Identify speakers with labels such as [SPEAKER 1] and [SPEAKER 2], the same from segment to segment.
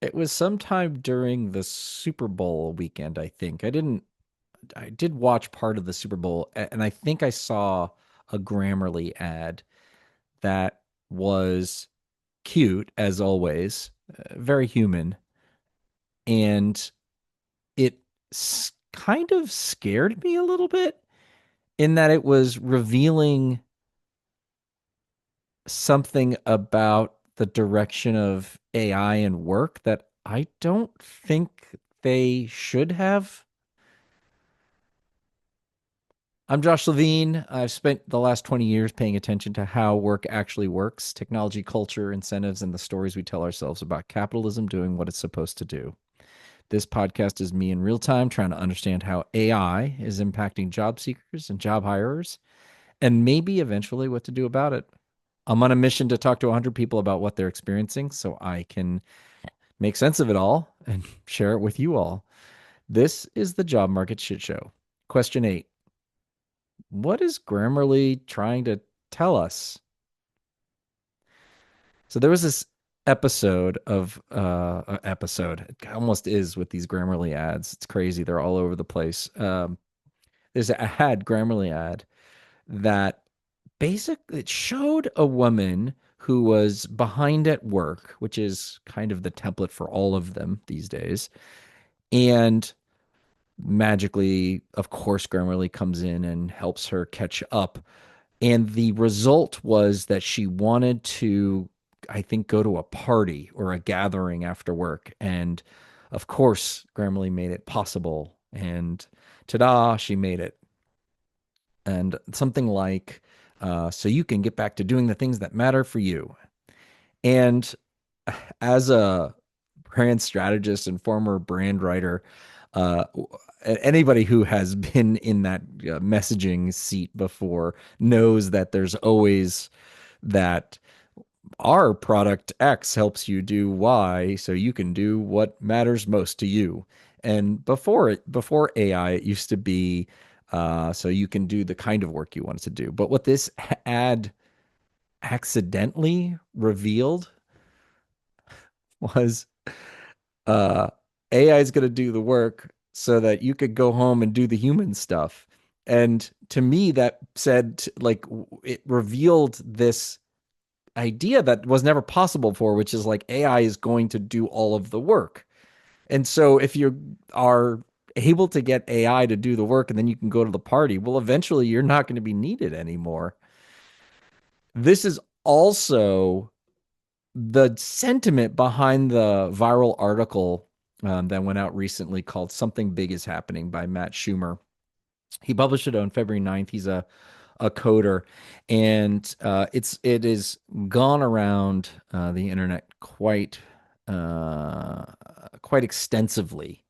[SPEAKER 1] It was sometime during the Super Bowl weekend, I think. I did watch part of the Super Bowl, and I think I saw a Grammarly ad that was cute, as always, very human, and it kind of scared me a little bit in that it was revealing something about the direction of AI and work that I don't think they should have. I'm Josh Levine. I've spent the last 20 years paying attention to how work actually works, technology, culture, incentives, and the stories we tell ourselves about capitalism doing what it's supposed to do. This podcast is me in real time trying to understand how AI is impacting job seekers and job hirers, and maybe eventually what to do about it. I'm on a mission to talk to 100 people about what they're experiencing so I can make sense of it all and share it with you all. This is the Job Market Shit Show. Question 8. What is Grammarly trying to tell us? So there was this episode. It almost is with these Grammarly ads. It's crazy. They're all over the place. There's an ad, Grammarly ad, that basically it showed a woman who was behind at work, which is kind of the template for all of them these days. And magically, of course, Grammarly comes in and helps her catch up. And the result was that she wanted to, I think, go to a party or a gathering after work. And of course, Grammarly made it possible. And ta-da, she made it. And something like, so you can get back to doing the things that matter for you. And as a brand strategist and former brand writer, uh, anybody who has been in that messaging seat before knows that there's always that our product X helps you do Y, so you can do what matters most to you. And before AI, it used to be so you can do the kind of work you wanted to do. But what this ad accidentally revealed was uh, AI is going to do the work so that you could go home and do the human stuff. And to me, that said, like, it revealed this idea that was never possible before, which is like AI is going to do all of the work. And so if you are able to get AI to do the work and then you can go to the party, well, eventually you're not going to be needed anymore. This is also the sentiment behind the viral article that went out recently called Something Big is Happening by Matt Schumer. He published it on February 9th. He's a coder, and it is gone around the internet uh, quite extensively.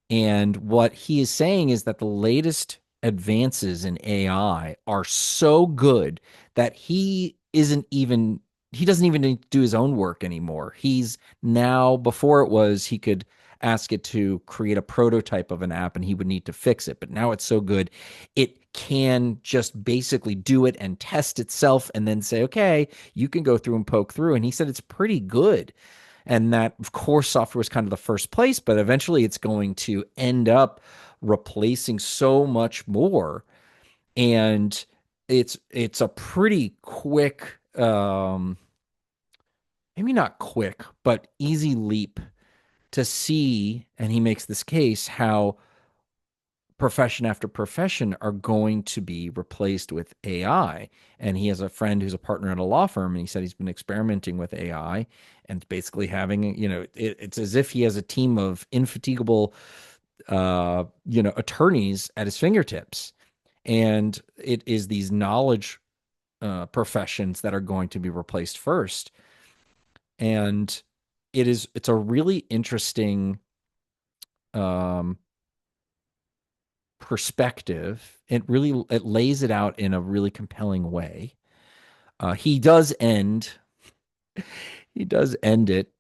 [SPEAKER 1] And what he is saying is that the latest advances in AI are so good that he doesn't even need to do his own work anymore. He's now, before it was, he could ask it to create a prototype of an app and he would need to fix it. But now it's so good, it can just basically do it and test itself and then say, okay, you can go through and poke through. And he said it's pretty good. And that, of course, software was kind of the first place, but eventually it's going to end up replacing so much more. And it's a pretty quick, maybe not quick, but easy leap to see. And he makes this case how profession after profession are going to be replaced with AI. And he has a friend who's a partner at a law firm, and he said he's been experimenting with AI and basically having, it's as if he has a team of infatigable, attorneys at his fingertips. And it is these knowledge professions that are going to be replaced first. And it's a really interesting um, perspective. It lays it out in a really compelling way. He does end he does end it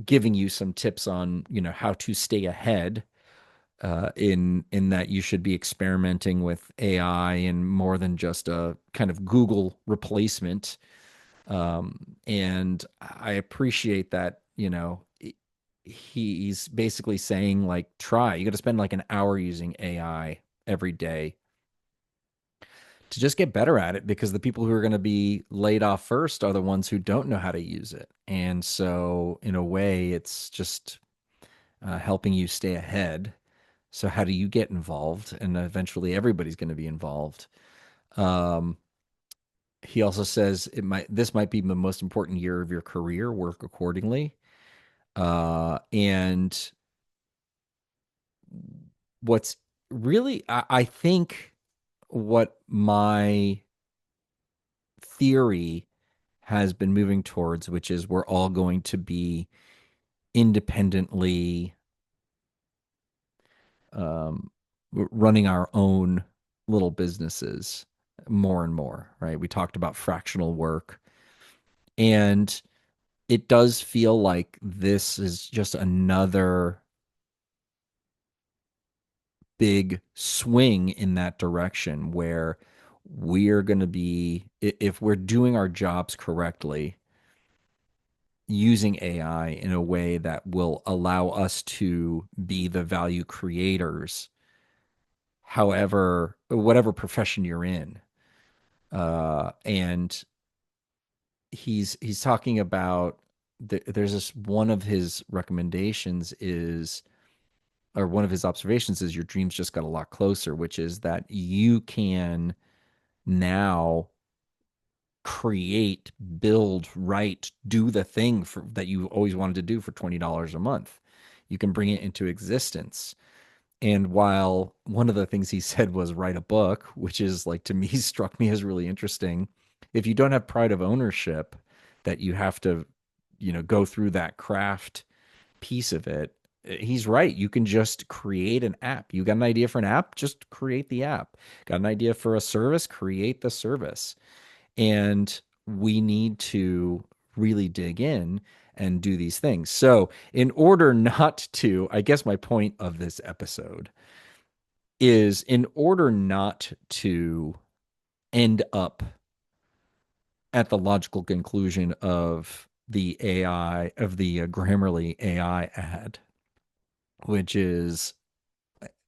[SPEAKER 1] giving you some tips on how to stay ahead in that you should be experimenting with AI and more than just a kind of Google replacement. And I appreciate that you know, he's basically saying like, try. You got to spend like an hour using AI every day to just get better at it, because the people who are going to be laid off first are the ones who don't know how to use it. And so, in a way, it's just helping you stay ahead. So, how do you get involved? And eventually, everybody's going to be involved. Um, he also says this might be the most important year of your career. Work accordingly. And what's really, I think, what my theory has been moving towards, which is we're all going to be independently um, running our own little businesses more and more, right? We talked about fractional work, and it does feel like this is just another big swing in that direction where we're going to be, if we're doing our jobs correctly, using AI in a way that will allow us to be the value creators, however, whatever profession you're in. And he's talking about there's this, one of his recommendations is, or one of his observations is, your dreams just got a lot closer, which is that you can now create, build, write, do the thing that you always wanted to do for $20 a month. You can bring it into existence. And while one of the things he said was write a book, which is like, to me, struck me as really interesting. If you don't have pride of ownership, that you have to, go through that craft piece of it, he's right. You can just create an app. You got an idea for an app, just create the app. Got an idea for a service, create the service. And we need to really dig in and do these things. So, in order not to, I guess my point of this episode is, in order not to end up at the logical conclusion of the AI, of the Grammarly AI ad, which is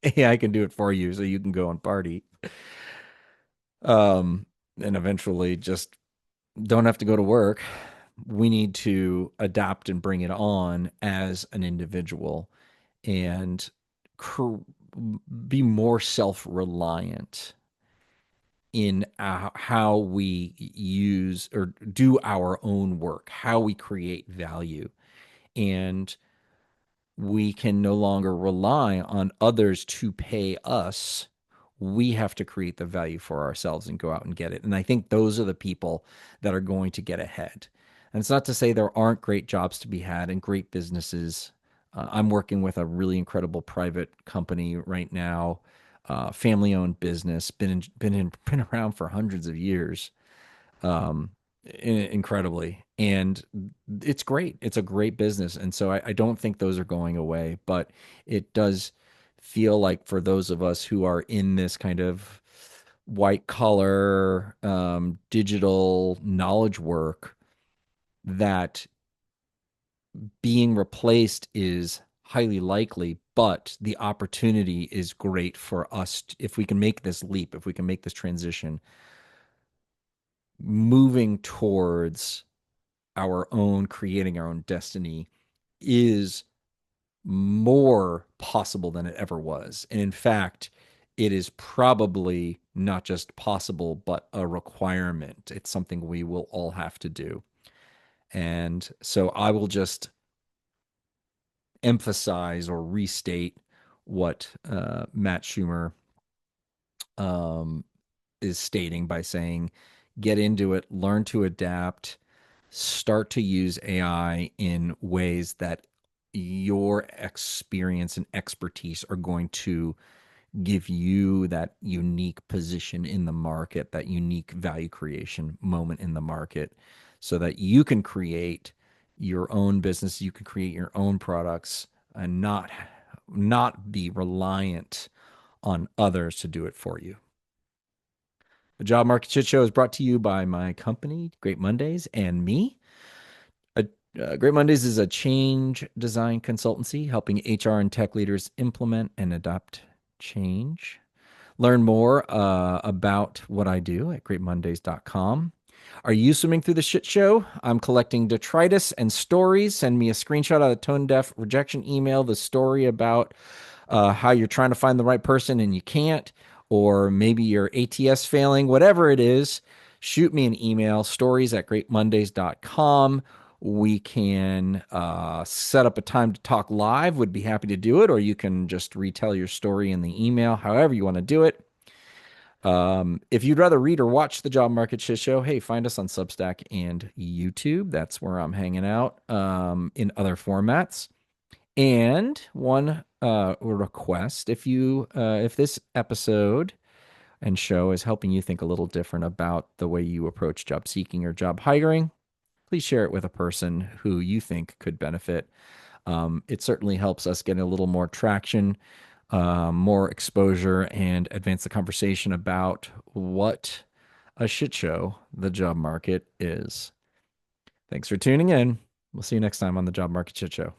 [SPEAKER 1] AI can do it for you so you can go and party. Um, and eventually just don't have to go to work. We need to adapt and bring it on as an individual, and cr- be more self-reliant in how we use or do our own work, how we create value. And we can no longer rely on others to pay us. We have to create the value for ourselves and go out and get it. And I think those are the people that are going to get ahead. And it's not to say there aren't great jobs to be had and great businesses. I'm working with a really incredible private company right now, family-owned business, been around for hundreds of years, um, incredibly. And it's great. It's a great business. And so I don't think those are going away, but it does feel like, for those of us who are in this kind of white collar, digital knowledge work, that being replaced is highly likely, but the opportunity is great for us if we can make this leap, if we can make this transition, moving towards our own, creating our own destiny, is more possible than it ever was. And in fact, it is probably not just possible, but a requirement. It's something we will all have to do. And so I will just emphasize or restate what Matt Schumer um, is stating by saying, get into it, learn to adapt, start to use AI in ways that your experience and expertise are going to give you that unique position in the market, that unique value creation moment in the market, so that you can create your own business, you can create your own products, and not be reliant on others to do it for you. The Job Market Shit Show is brought to you by my company, Great Mondays, and me. Great Mondays is a change design consultancy helping HR and tech leaders implement and adopt change. Learn more about what I do at greatmondays.com. Are you swimming through the shit show? I'm collecting detritus and stories. Send me a screenshot of the tone deaf rejection email, the story about how you're trying to find the right person and you can't, or maybe your ATS failing, whatever it is. Shoot me an email, stories at greatmondays.com. We can set up a time to talk live. Would be happy to do it, or you can just retell your story in the email, however you want to do it. If you'd rather read or watch the Job Market Shit Show, hey, find us on Substack and YouTube. That's where I'm hanging out in other formats. And one request: if this episode and show is helping you think a little different about the way you approach job seeking or job hiring, please share it with a person who you think could benefit. It certainly helps us get a little more traction, more exposure, and advance the conversation about what a shit show the job market is. Thanks for tuning in. We'll see you next time on the Job Market Shit Show.